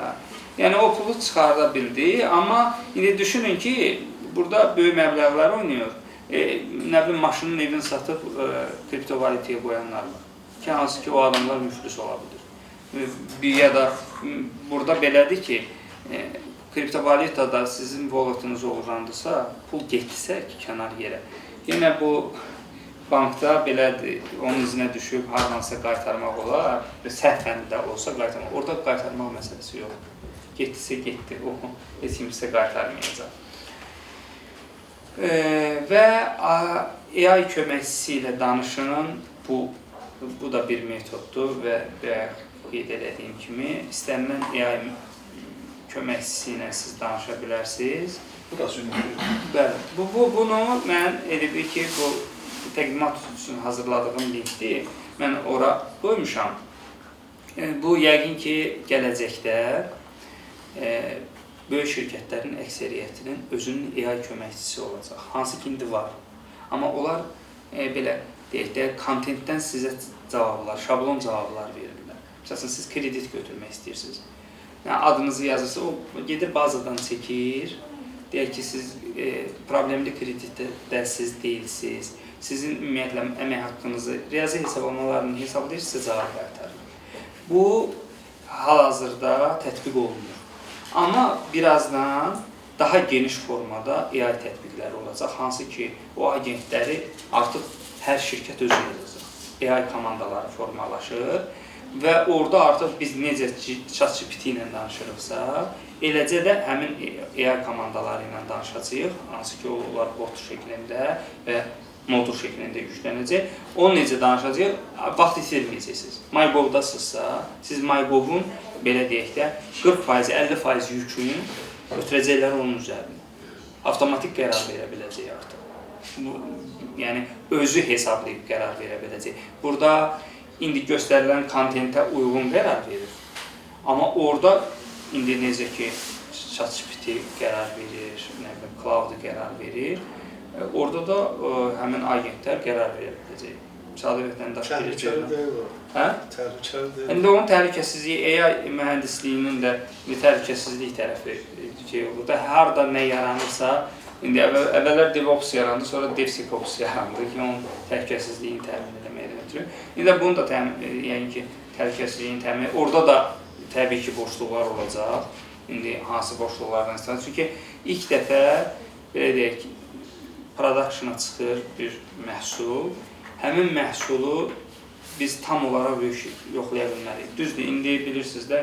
yəni o pulu çıxarda bildi, amma indi düşünün ki, burada böyük məbləğlər oynayır. Nə bilim, maşının evini satıb kriptovalutaya qoyanlar var. Ki, hansı ki, o adamlar müflis ola bilir. Ya da burada belədir ki, kriptovalutada sizin walletunuz uğrandısa, pul getsə ki, kənar yerə. Yenə bu bankda belədir, onun izinə düşüb hardansa qaytarmaq olar, səhvən də olsa qaytarmaq. Orada qaytarmaq məsələsi yox. Getdisə getdi, o heç kimsə qaytarmayacaq. Və AI köməkçisi ilə danışın, bu da bir metoddur və qeyd edədiyim kimi, istənilən AI köməkçisi ilə siz danışa bilərsiniz. Bu da sünnətdir. Bəli, bunu mən elə ki, bu təqdimat üçün hazırladığım linkdir, mən ora qoymuşam. Bu, yəqin ki, gələcəkdə böyük şirkətlərin əksəriyyətinin özünün AI köməkçisi olacaq. Hansı ki, indi var. Amma onlar belə deyək də, kontentdən sizə cavablar, şablon cavablar verirlər. Məsələn, siz kredit götürmək istəyirsiniz. Yəni, adınızı yazırsa, o gedir bazadan çəkir. Deyək ki, siz problemli kreditdə siz deyilsiniz. Sizin ümumiyyətlə əmək haqqınızı, riyazi hesablamalarını hesablayır, sizə cavab qaytarır. Bu, hal-hazırda tətbiq olunur. Amma birazdan daha geniş formada AI tətbiqləri olacaq, hansı ki, o agentləri artıq hər şirkət özü edəcək. AI komandaları formalaşır və orada artıq biz necə ChatGPT ilə danışırıqsa, eləcə də həmin AI komandaları ilə danışacağıq, hansı ki, onlar bot şəklində və modul şəklində yüklənəcək. Onu necə danışacaq, vaxt itirməyəcəksiniz. MyGov-dasınızsa, siz MyGov-un belə deyək də 40%, 50% yükünü ötürəcəklər onun üzərinə. Avtomatik qərar verə biləcək artıq. Yəni, özü hesablayıb qərar verə biləcək. Burada indi göstərilən kontentə uyğun qərar verir. Amma orada indi necə ki, ChatGPT qərar verir, Cloud qərar verir. Orada da həmin agentlər qərar verə biləcək. Sadə vətəndaş Təhlükəli deyil o. Hə? Təhlükəli deyil. İndi onun təhlükəsizliyi, AI mühəndisliyinin də təhlükəsizlik tərəfi olur da, harada nə yaranırsa, indi əvvəllər DevOps yarandı, sonra DevSecOps yarandı ki, onun təhlükəsizliyini təmin etməklə ötürü. İndi bunu da yəni ki, təhlükəsizliyini təmin etmək, orada da təbii ki, boşluqlar olacaq. İndi hansı boşluqlardan istifadə? Çünki ilk dəfə, belə deyək ki, production'a çıxır bir məhsul, həmin məhsulu biz tam olaraq yoxlaya bilmərik. Düzdür, indi bilirsiniz də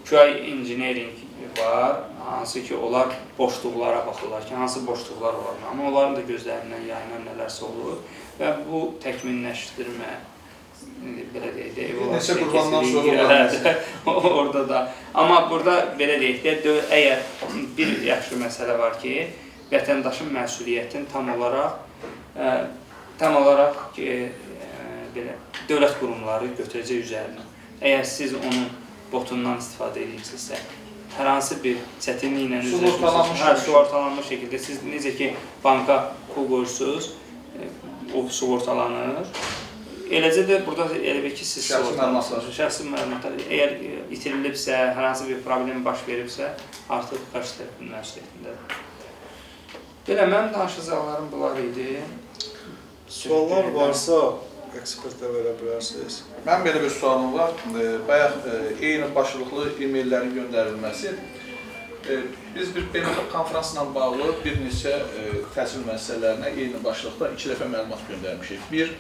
QA engineering var, hansı ki, onlar boşluqlara baxırlar ki, hansı boşluqlar var. Amma onların da gözlərindən yayınan nələrsə olur və bu təkminləşdirmə, belə deyək də, neçə qurbandan sonra orada da. Amma burada belə deyək də, əgər bir yaxşı məsələ var ki, vətəndaşın məsuliyyətini tam olaraq belə dövlət qurumları götürəcək üzərinə. Əgər siz onun botundan istifadə edirsinizsə, hər hansı bir çətinliklə sığortalanmış şəkildə siz necə ki banka pul qoyursunuz, o sığortalanır. Eləcə də burada elə bir ki siz sığortalanırsınız. Şəxsi məlumatlar əgər itirilibsə, hər hansı bir problem baş veribsə, artıq qarşı tərəfin məsuliyyətindədir. Belə, mənim danışacaqlarım bunlar idi. Suallar varsa, ekspertə verə bilərsiniz. Mənim belə bir sualım var. Bayaq eyni başlıqlı e-maillərin göndərilməsi. Biz bir beynəlxalq konferansla bağlı bir neçə təhsil müəssisələrinə eyni başlıqda 2 dəfə məlumat göndərmişik. Bir,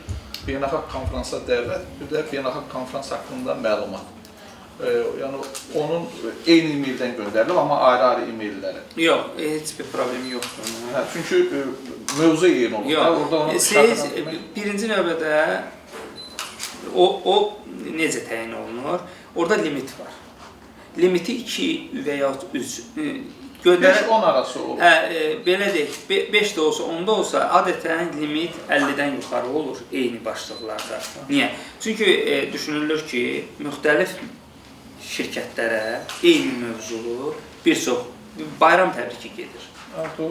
beynəlxalq konferansa dəvət, bir də beynəlxalq konferans haqqında məlumat. Yəni, onun eyni e-maildən göndərilib, amma ayrı-ayrı e-mailləri. Yox, heç bir problemi yoxdur. Çünki mövzu eyni olur. Yox, siz birinci növbədə o necə təyin olunur? Orada limit var. Limiti 2 və ya 3. 5-10 arası olur. Belə deyək, 5 də olsa, 10 da olsa, adətən limit 50-dən yuxarı olur eyni başlıqlarda. Niyə? Çünki düşünülür ki, müxtəlif şirkətlərə eyni mövzulu bir çox bayram təbriki gedir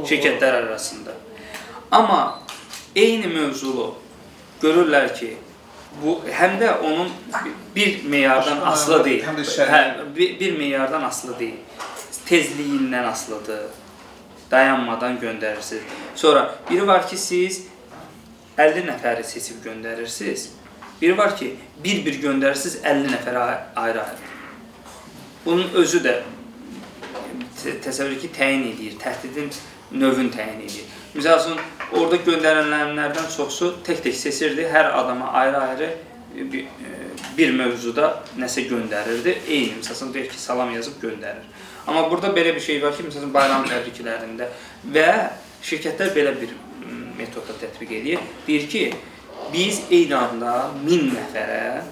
şirkətlər arasında. Amma eyni mövzulu görürlər ki, bu həm də onun bir meyardan asılı deyil. Həm də Bir meyardan asılı deyil. Tezliyindən asılıdır. Dayanmadan göndərirsiniz. Sonra biri var ki, siz 50 nəfəri seçib göndərirsiniz. Biri var ki, bir göndərirsiniz 50 nəfərə ayrı-ayrı. Bunun özü də təsəvvür ki, təyin edir, təhdidin növün təyin edir. Məsəl üçün, orada göndərilənlərdən çoxsu tək-tək seçirdi, hər adama ayrı-ayrı bir mövzuda nəsə göndərirdi. Eyni, məsəl üçün, deyir ki, salam yazıb göndərir. Amma burada belə bir şey var ki, məsəl üçün, bayram təbriklərində və şirkətlər belə bir metoda tətbiq edir. Deyir ki, biz eyni anda 1000 nəfərə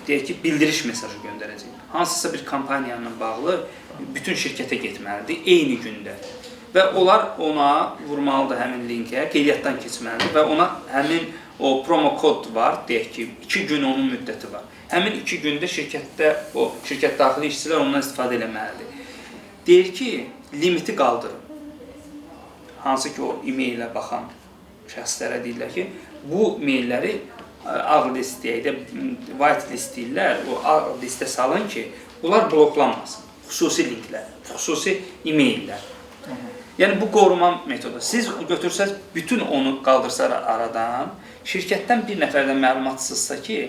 deyək ki, bildiriş mesajı göndərəcəyik. Hansısa bir kampaniyanla bağlı bütün şirkətə getməlidir, eyni gündə. Və onlar ona vurmalıdır həmin linkə, qeydiyyatdan keçməlidir və ona həmin o promo kod var, deyək ki, 2 gün onun müddəti var. Həmin 2 gündə şirkətdə, o şirkət daxili işçilər ondan istifadə eləməlidir. Deyir ki, limiti qaldırın. Hansı ki, o e-mailə baxan şəxslərə deyirlər ki, bu mailləri ağ list deyək də, white list deyirlər, o ağ listə salın ki, bunlar bloklanmasın. Xüsusi linklər, xüsusi e-maillər. Yəni, bu qoruma metodu. Siz götürsəz, bütün onu qaldırsar aradan, şirkətdən bir nəfərdən məlumatsızsa ki,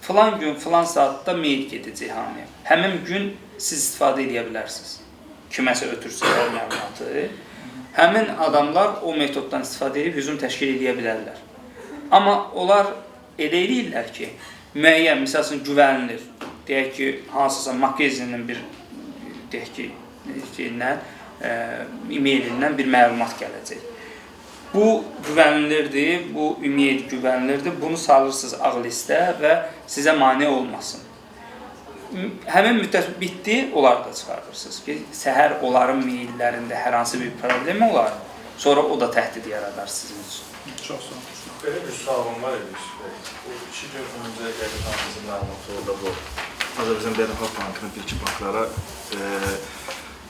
filan gün, filan saatda mail gedəcək hamıya. Həmin gün siz istifadə edə bilərsiniz. Kiməsə ötürsələr məlumatı. Həmin adamlar o metoddan istifadə edib hücum təşkil edə bilərlər. Amma onlar elə eləyirlər ki, müəyyən, məsəl üçün, güvənilir. Deyək ki, hansısa magazinin bir, deyək ki, e-mailindən bir məlumat gələcək. Bu güvənilirdir, bu ümid güvənilirdir. Bunu salırsınız ağ listə və sizə mane olmasın. Həmin müddət bitdi, onları da çıxardırsınız ki, səhər onların maillərində hər hansı bir problem olar, sonra o da təhdid yaradar sizin üçün. Çox sağ olun. Belə bir sualım var idi. Bu 2 gün öncə gəlib hamımızın məlumatı orada bu Azərbaycan Beynəlxalq Bankının bir-iki banklara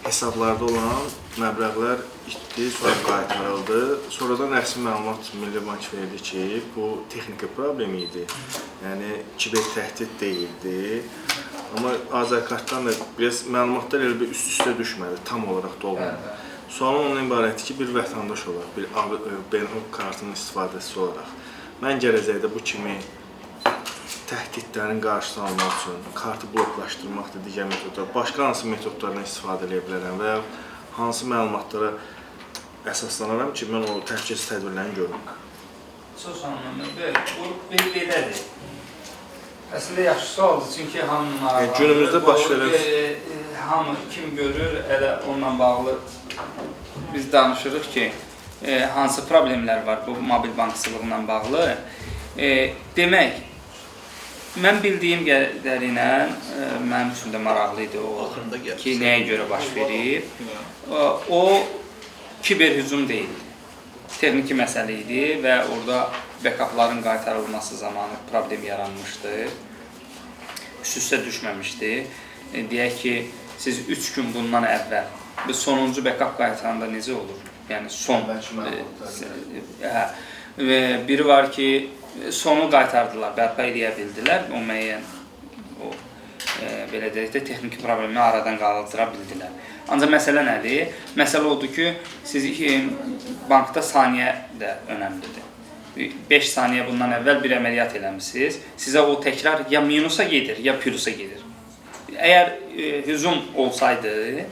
hesablarda olan məbləğlər itdi, sonra qaytarıldı. Sonradan rəsmi məlumat Milli Bank verdi ki, bu texniki problem idi. Yəni, kiber təhdid deyildi. Amma Azərkartdan da biraz məlumatlar elə bir üst-üstə düşmədi, tam olaraq da olmadı. Sualım ondan ibarətdir ki, bir vətəndaş olaraq, bir beynəlxalq kartının istifadəçisi olaraq, mən gələcəkdə bu kimi təhdidlərin qarşısını almaq üçün kartı bloklaşdırmaqdır, digər metodlar, başqa hansı metodlardan istifadə edə bilərəm və ya hansı məlumatlara əsaslanaram ki, mən o təhlükəsiz tədbirlərini görürüm. Çox anlamlıdır. Bu belədir. Əslində yaxşı sualdır, çünki hamının maraqlanır. Günümüzdə baş verər. Hamı kim görür, elə onunla bağlı biz danışırıq ki, hansı problemlər var bu mobil bankçılıqla bağlı. Demək, mən bildiyim qədərinə, mənim üçün də maraqlı idi o ki, nəyə görə baş verib. O, kiber hücum deyildi. Texniki məsələ idi və orada backupların qaytarılması zamanı problem yaranmışdı. Üst-üstə düşməmişdi. Deyək ki, siz 3 gün bundan əvvəl sonuncu backup qaytaranda necə olur? Yəni, son. Biri var ki, sonu qaytardılar, bərpa edə bildilər, o müəyyən, belə deyək də, texniki problemi aradan qaldıra bildilər. Ancaq məsələ nədir? Məsələ odur ki, siz bankda saniyə də önəmlidir. 5 saniyə bundan əvvəl bir əməliyyat eləmişsiniz, sizə o təkrar ya minusa gedir, ya plusa gedir. Əgər hücum olsaydı,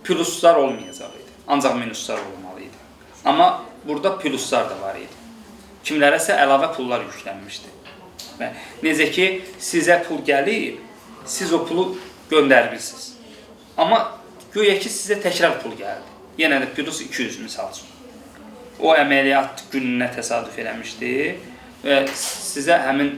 pluslar olmayacaq idi, ancaq minuslar olmalı idi. Amma burada pluslar da var idi. Kimlərəsə əlavə pullar yüklənmişdi. Necə ki, sizə pul gəlib, siz o pulu göndərirsiniz. Amma güya ki, sizə təkrar pul gəldi. Yenə də plus 200 misal üçün. O əməliyyat gününə təsadüf eləmişdi və sizə həmin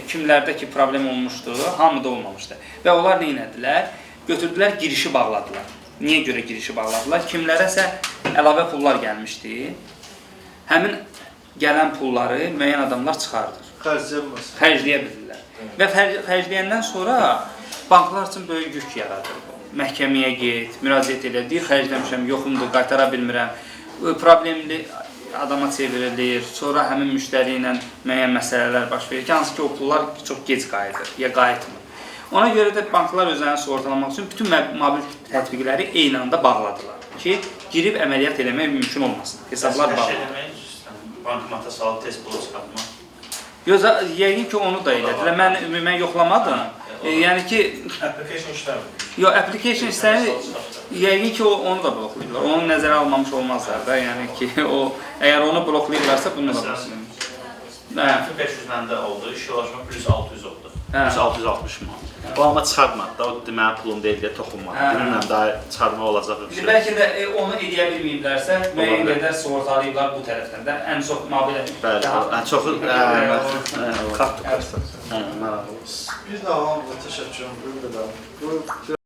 kimlərdə ki, problem olmuşdu, hamıda olmamışdı. Və onlar nə etdilər? Götürdülər, girişi bağladılar. Niyə görə girişi bağladılar? Kimlərəsə əlavə pullar gəlmişdi. Həmin gələn pulları müəyyən adamlar çıxardır. Xərcləyə bilirlər. Və xərcləyəndən sonra banklar üçün böyük yük yaradır. Məhkəməyə get, müraciət elə, deyir, xərcləmişəm, yoxumdur, qaytara bilmirəm. problemli adama çevrilir, sonra həmin müştəri ilə müəyyən məsələlər baş verir ki, hansı ki, o pullar çox gec qayıdır, ya qayıtmır. Ona görə də banklar özlərini sığortalamaq üçün bütün mobil tətbiqləri eyni anda bağladılar ki, girib əməliyyat eləmək mümkün olmasın. Hesablar bağlı. Bankmata salıb test pulu çıxartmaq. Yox, yəqin ki, onu da elədilər. Mən yoxlamadım. Yəni ki, Application işləmir. yox, application istəyir, yəqin ki, onu da bloklayırlar. Onu nəzərə almamış olmazlar da. Yəni ki, əgər onu bloklayırlarsa, bunu da bloklayırlar. Mənfi 500 məndə oldu, iş yollaşma plus 600 oldu. Hə. Plus 660 manat. Bu amma çıxartmadı da, o deməli pulum deyil deyə toxunmadı. Bilmirəm daha çıxarma olacaq. Bəlkə də onu edə bilməyiblərsə, müəyyən qədər sığortalayıblar bu tərəfdən də. Ən çox mobil Bəli, ən çoxu kart. Hə. Hə, maraqlı. Biz də hamımıza təşəkkür edirik.